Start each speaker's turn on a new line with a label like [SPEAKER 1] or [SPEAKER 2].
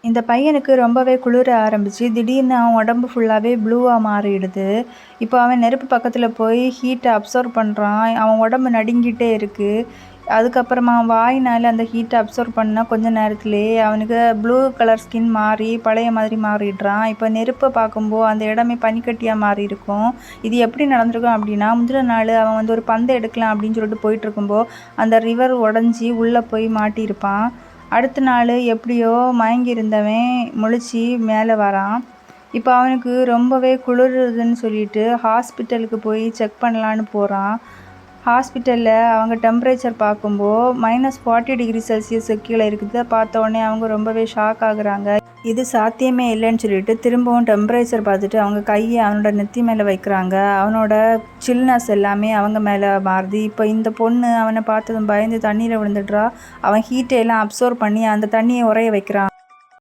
[SPEAKER 1] இந்த பையனுக்கு ரொம்பவே குளிர ஆரம்பிச்சு திடீர்னு அவன் உடம்பு ஃபுல்லாகவே ப்ளூவாக மாறிடுது. இப்போ அவன் நெருப்பு பக்கத்தில் போய் ஹீட்டை அப்சர்வ் பண்ணுறான். அவன் உடம்பு நடுங்கிட்டே இருக்குது. அதுக்கப்புறமா வாயினால் அந்த ஹீட்டை அப்சர்வ் பண்ணால் கொஞ்ச நேரத்துலேயே அவனுக்கு ப்ளூ கலர் ஸ்கின் மாறி பழைய மாதிரி மாறிடுறான். இப்போ நெருப்பை பார்க்கும்போது அந்த இடமே பனிக்கட்டியாக மாறி இருக்கும். இது எப்படி நடந்திருக்கும் அப்படின்னா, முந்தின நாள் அவன் ஒரு பந்தை எடுக்கலாம் அப்படின்னு சொல்லிட்டு போயிட்டு இருக்கும்போது அந்த ரிவர் உடஞ்சி உள்ளே போய் மாட்டியிருப்பான். அடுத்த நாள் எப்படியோ மயங்கி இருந்தவன் முழிச்சு மேலே வரான். இப்போ அவனுக்கு ரொம்பவே குளிருதுன்னு சொல்லிட்டு ஹாஸ்பிட்டலுக்கு போய் செக் பண்ணலான்னு போகிறான். ஹாஸ்பிட்டலில் அவங்க டெம்பரேச்சர் பார்க்கும்போது -40°C கீழே இருக்குது. பார்த்த உடனே அவங்க ரொம்பவே ஷாக் ஆகுறாங்க. இது சாத்தியமே இல்லைன்னு சொல்லிட்டு திரும்பவும் டெம்பரேச்சர் பார்த்துட்டு அவங்க கையை அவனோட நெத்தி மேலே வைக்கிறாங்க. அவனோட சில்னஸ் எல்லாமே அவங்க மேலே மாறுது. இப்போ இந்த பொண்ணு அவனை பார்த்ததும் பயந்து தண்ணியில் விழுந்துடுறா. அவன் ஹீட்டை எல்லாம் அப்சர்வ் பண்ணி அந்த தண்ணியை உறைய வைக்கிறான்.